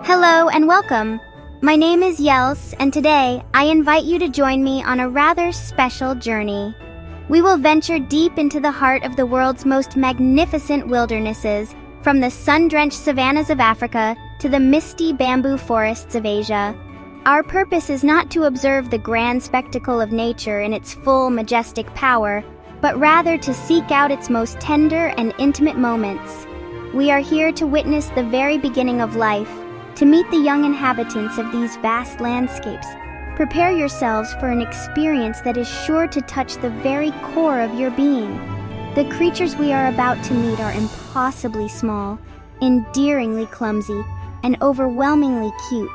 Hello and welcome. My name is Yels, and today I invite you to join me on a rather special journey. We will venture deep into the heart of the world's most magnificent wildernesses, from the sun-drenched savannas of Africa to the misty bamboo forests of Asia. Our purpose is not to observe the grand spectacle of nature in its full majestic power, but rather to seek out its most tender and intimate moments. We are here to witness the very beginning of life, to meet the young inhabitants of these vast landscapes. Prepare yourselves for an experience that is sure to touch the very core of your being. The creatures we are about to meet are impossibly small, endearingly clumsy, and overwhelmingly cute.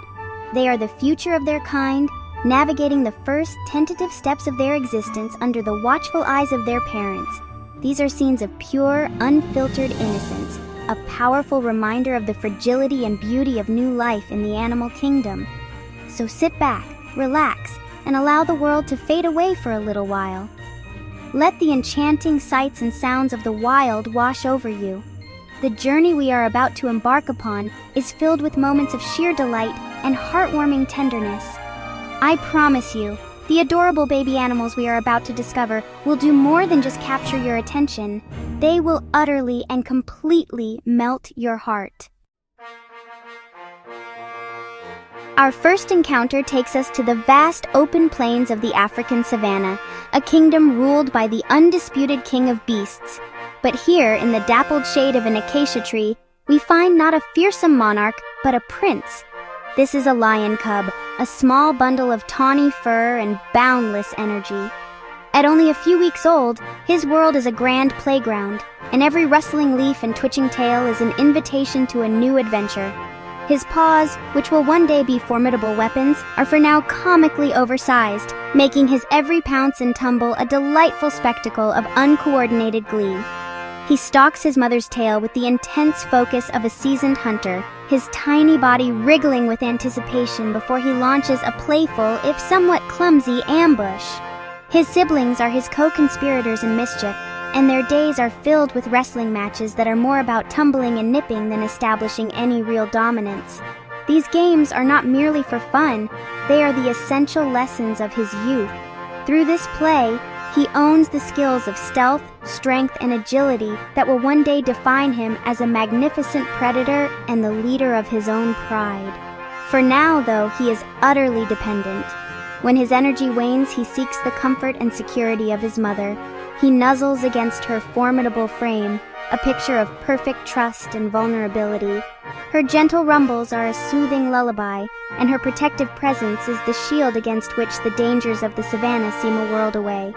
They are the future of their kind, navigating the first tentative steps of their existence under the watchful eyes of their parents. These are scenes of pure, unfiltered innocence, a powerful reminder of the fragility and beauty of new life in the animal kingdom. So sit back, relax, and allow the world to fade away for a little while. Let the enchanting sights and sounds of the wild wash over you. The journey we are about to embark upon is filled with moments of sheer delight and heartwarming tenderness. I promise you, the adorable baby animals we are about to discover will do more than just capture your attention. They will utterly and completely melt your heart. Our first encounter takes us to the vast open plains of the African savanna, a kingdom ruled by the undisputed king of beasts. But here, in the dappled shade of an acacia tree, we find not a fearsome monarch, but a prince. This is a lion cub, a small bundle of tawny fur and boundless energy. At only a few weeks old, his world is a grand playground, and every rustling leaf and twitching tail is an invitation to a new adventure. His paws, which will one day be formidable weapons, are for now comically oversized, making his every pounce and tumble a delightful spectacle of uncoordinated glee. He stalks his mother's tail with the intense focus of a seasoned hunter, his tiny body wriggling with anticipation before he launches a playful, if somewhat clumsy, ambush. His siblings are his co-conspirators in mischief, and their days are filled with wrestling matches that are more about tumbling and nipping than establishing any real dominance. These games are not merely for fun, they are the essential lessons of his youth. Through this play, he owns the skills of stealth, strength, and agility that will one day define him as a magnificent predator and the leader of his own pride. For now, though, he is utterly dependent. When his energy wanes, he seeks the comfort and security of his mother. He nuzzles against her formidable frame, a picture of perfect trust and vulnerability. Her gentle rumbles are a soothing lullaby, and her protective presence is the shield against which the dangers of the savannah seem a world away.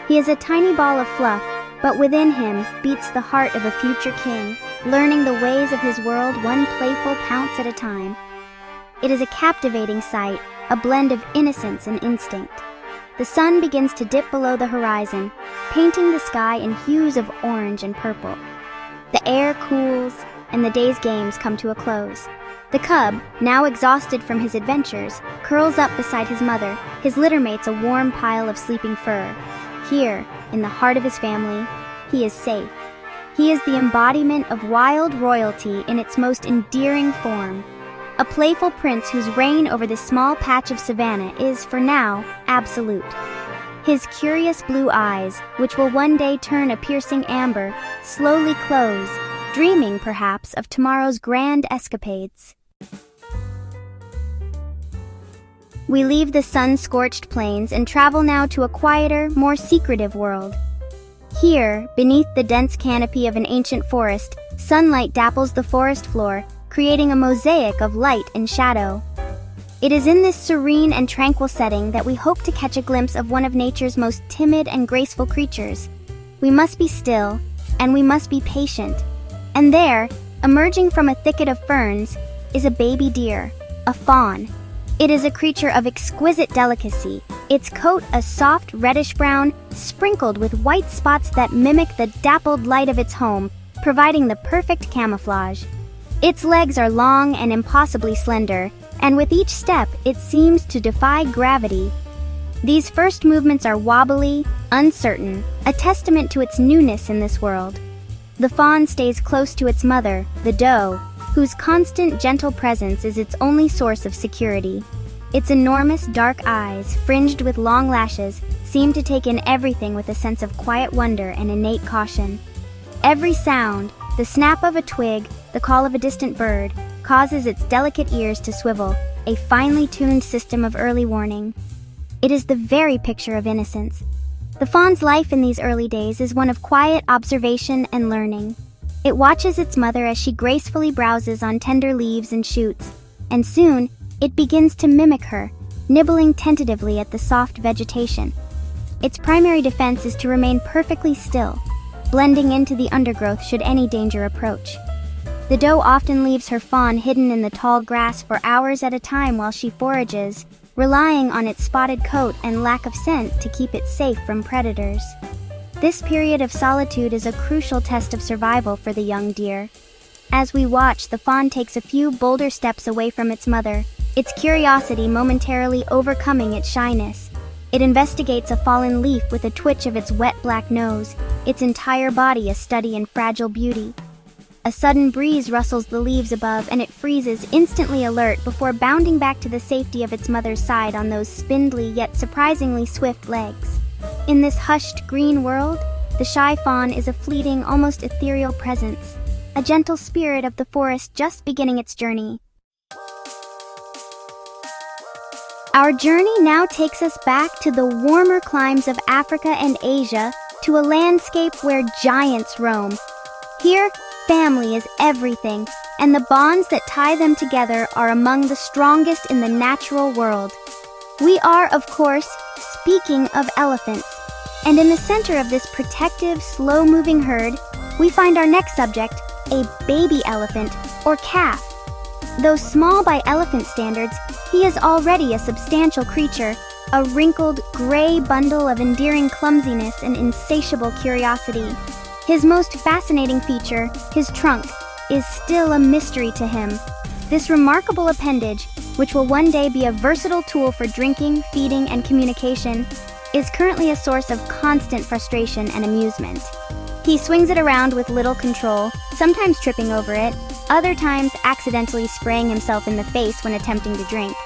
He is a tiny ball of fluff, but within him beats the heart of a future king, learning the ways of his world one playful pounce at a time. It is a captivating sight, a blend of innocence and instinct. The sun begins to dip below the horizon, painting the sky in hues of orange and purple. The air cools, and the day's games come to a close. The cub, now exhausted from his adventures, curls up beside his mother, his littermates a warm pile of sleeping fur. Here, in the heart of his family, he is safe. He is the embodiment of wild royalty in its most endearing form. A playful prince whose reign over this small patch of savanna is, for now, absolute. His curious blue eyes, which will one day turn a piercing amber, slowly close, dreaming, perhaps, of tomorrow's grand escapades. We leave the sun-scorched plains and travel now to a quieter, more secretive world. Here, beneath the dense canopy of an ancient forest, sunlight dapples the forest floor, creating a mosaic of light and shadow. It is in this serene and tranquil setting that we hope to catch a glimpse of one of nature's most timid and graceful creatures. We must be still, and we must be patient. And there, emerging from a thicket of ferns, is a baby deer, a fawn. It is a creature of exquisite delicacy, its coat a soft reddish-brown, sprinkled with white spots that mimic the dappled light of its home, providing the perfect camouflage. Its legs are long and impossibly slender, and with each step it seems to defy gravity. These first movements are wobbly, uncertain, a testament to its newness in this world. The fawn stays close to its mother, the doe, whose constant, gentle presence is its only source of security. Its enormous, dark eyes, fringed with long lashes, seem to take in everything with a sense of quiet wonder and innate caution. Every sound, the snap of a twig, the call of a distant bird, causes its delicate ears to swivel, a finely tuned system of early warning. It is the very picture of innocence. The fawn's life in these early days is one of quiet observation and learning. It watches its mother as she gracefully browses on tender leaves and shoots, and soon, it begins to mimic her, nibbling tentatively at the soft vegetation. Its primary defense is to remain perfectly still, blending into the undergrowth should any danger approach. The doe often leaves her fawn hidden in the tall grass for hours at a time while she forages, relying on its spotted coat and lack of scent to keep it safe from predators. This period of solitude is a crucial test of survival for the young deer. As we watch, the fawn takes a few bolder steps away from its mother, its curiosity momentarily overcoming its shyness. It investigates a fallen leaf with a twitch of its wet black nose, its entire body a study in fragile beauty. A sudden breeze rustles the leaves above and it freezes, instantly alert before bounding back to the safety of its mother's side on those spindly yet surprisingly swift legs. In this hushed green world, the shy fawn is a fleeting, almost ethereal presence, a gentle spirit of the forest just beginning its journey. Our journey now takes us back to the warmer climes of Africa and Asia, to a landscape where giants roam. Here, family is everything, and the bonds that tie them together are among the strongest in the natural world. We are, of course, speaking of elephants, and in the center of this protective, slow-moving herd, we find our next subject, a baby elephant, or calf. Though small by elephant standards, he is already a substantial creature, a wrinkled, gray bundle of endearing clumsiness and insatiable curiosity. His most fascinating feature, his trunk, is still a mystery to him. This remarkable appendage, which will one day be a versatile tool for drinking, feeding, and communication, is currently a source of constant frustration and amusement. He swings it around with little control, sometimes tripping over it, other times accidentally spraying himself in the face when attempting to drink.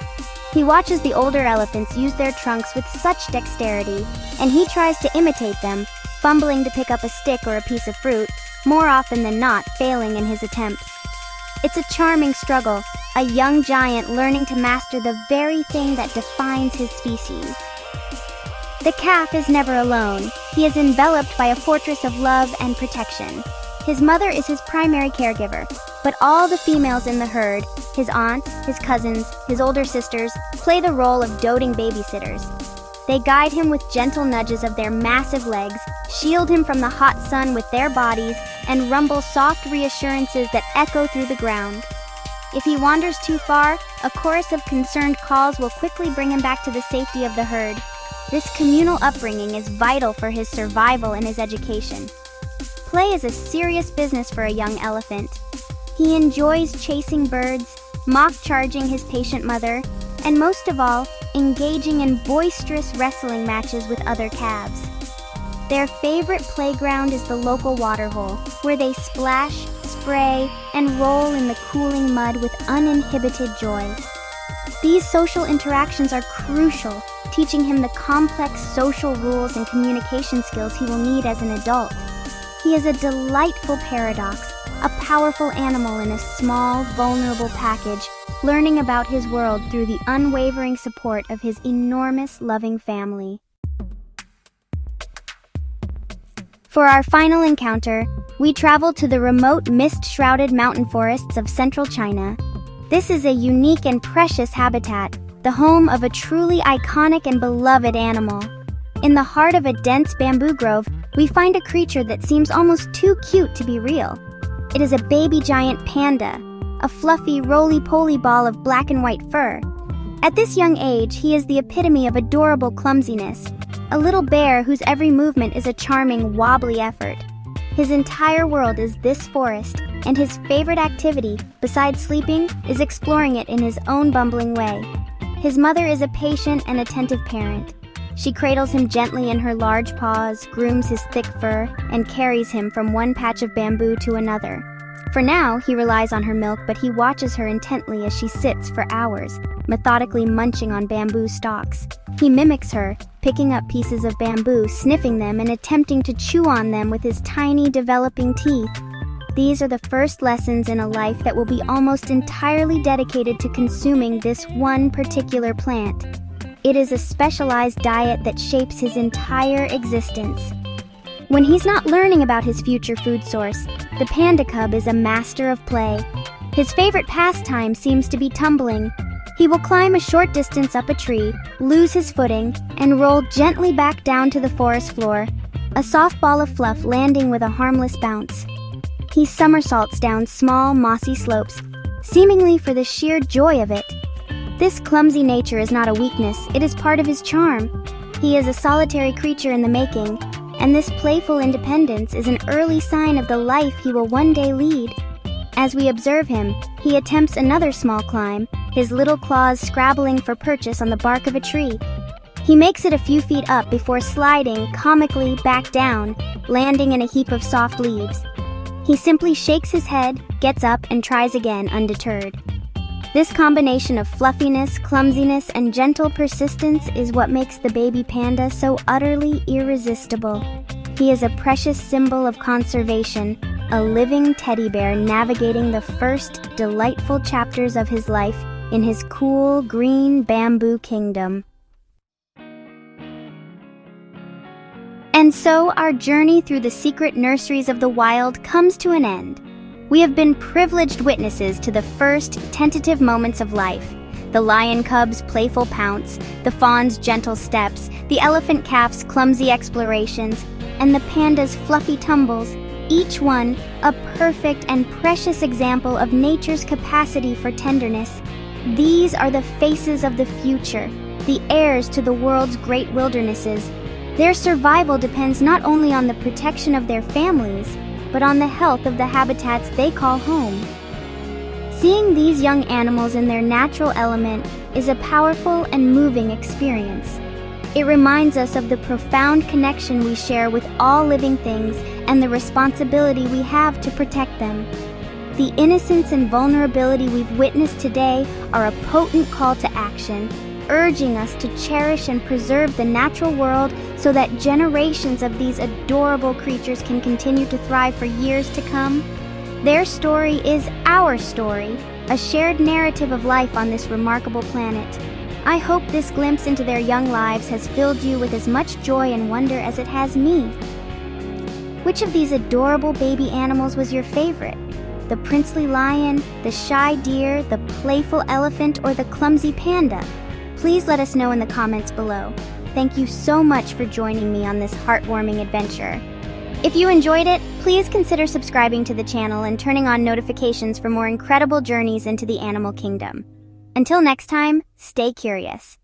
He watches the older elephants use their trunks with such dexterity, and he tries to imitate them, fumbling to pick up a stick or a piece of fruit, more often than not failing in his attempts. It's a charming struggle, a young giant learning to master the very thing that defines his species. The calf is never alone. He is enveloped by a fortress of love and protection. His mother is his primary caregiver, but all the females in the herd, his aunts, his cousins, his older sisters, play the role of doting babysitters. They guide him with gentle nudges of their massive legs, shield him from the hot sun with their bodies, and rumble soft reassurances that echo through the ground. If he wanders too far, a chorus of concerned calls will quickly bring him back to the safety of the herd. This communal upbringing is vital for his survival and his education. Play is a serious business for a young elephant. He enjoys chasing birds, mock charging his patient mother, and most of all, engaging in boisterous wrestling matches with other calves. Their favorite playground is the local waterhole, where they splash, spray, and roll in the cooling mud with uninhibited joy. These social interactions are crucial, teaching him the complex social rules and communication skills he will need as an adult. He is a delightful paradox, a powerful animal in a small, vulnerable package, learning about his world through the unwavering support of his enormous, loving family. For our final encounter, we travel to the remote, mist-shrouded mountain forests of central China. This is a unique and precious habitat, the home of a truly iconic and beloved animal. In the heart of a dense bamboo grove, we find a creature that seems almost too cute to be real. It is a baby giant panda, a fluffy, roly-poly ball of black and white fur. At this young age, he is the epitome of adorable clumsiness, a little bear whose every movement is a charming, wobbly effort. His entire world is this forest, and his favorite activity, besides sleeping, is exploring it in his own bumbling way. His mother is a patient and attentive parent. She cradles him gently in her large paws, grooms his thick fur, and carries him from one patch of bamboo to another. For now, he relies on her milk, but he watches her intently as she sits for hours, methodically munching on bamboo stalks. He mimics her, picking up pieces of bamboo, sniffing them, and attempting to chew on them with his tiny, developing teeth. These are the first lessons in a life that will be almost entirely dedicated to consuming this one particular plant. It is a specialized diet that shapes his entire existence. When he's not learning about his future food source, the panda cub is a master of play. His favorite pastime seems to be tumbling. He will climb a short distance up a tree, lose his footing, and roll gently back down to the forest floor, a soft ball of fluff landing with a harmless bounce. He somersaults down small, mossy slopes, seemingly for the sheer joy of it. This clumsy nature is not a weakness, it is part of his charm. He is a solitary creature in the making, and this playful independence is an early sign of the life he will one day lead. As we observe him, he attempts another small climb, his little claws scrabbling for purchase on the bark of a tree. He makes it a few feet up before sliding comically back down, landing in a heap of soft leaves. He simply shakes his head, gets up, and tries again undeterred. This combination of fluffiness, clumsiness, and gentle persistence is what makes the baby panda so utterly irresistible. He is a precious symbol of conservation, a living teddy bear navigating the first delightful chapters of his life in his cool, green bamboo kingdom. And so our journey through the secret nurseries of the wild comes to an end. We have been privileged witnesses to the first tentative moments of life. The lion cub's playful pounce, the fawn's gentle steps, the elephant calf's clumsy explorations, and the panda's fluffy tumbles, each one a perfect and precious example of nature's capacity for tenderness. These are the faces of the future, the heirs to the world's great wildernesses. Their survival depends not only on the protection of their families, but on the health of the habitats they call home. Seeing these young animals in their natural element is a powerful and moving experience. It reminds us of the profound connection we share with all living things and the responsibility we have to protect them. The innocence and vulnerability we've witnessed today are a potent call to action, urging us to cherish and preserve the natural world so that generations of these adorable creatures can continue to thrive for years to come. Their story is our story, a shared narrative of life on this remarkable planet. I hope this glimpse into their young lives has filled you with as much joy and wonder as it has me. Which of these adorable baby animals was your favorite? The princely lion, the shy deer, the playful elephant, or the clumsy panda? Please let us know in the comments below. Thank you so much for joining me on this heartwarming adventure. If you enjoyed it, please consider subscribing to the channel and turning on notifications for more incredible journeys into the animal kingdom. Until next time, stay curious.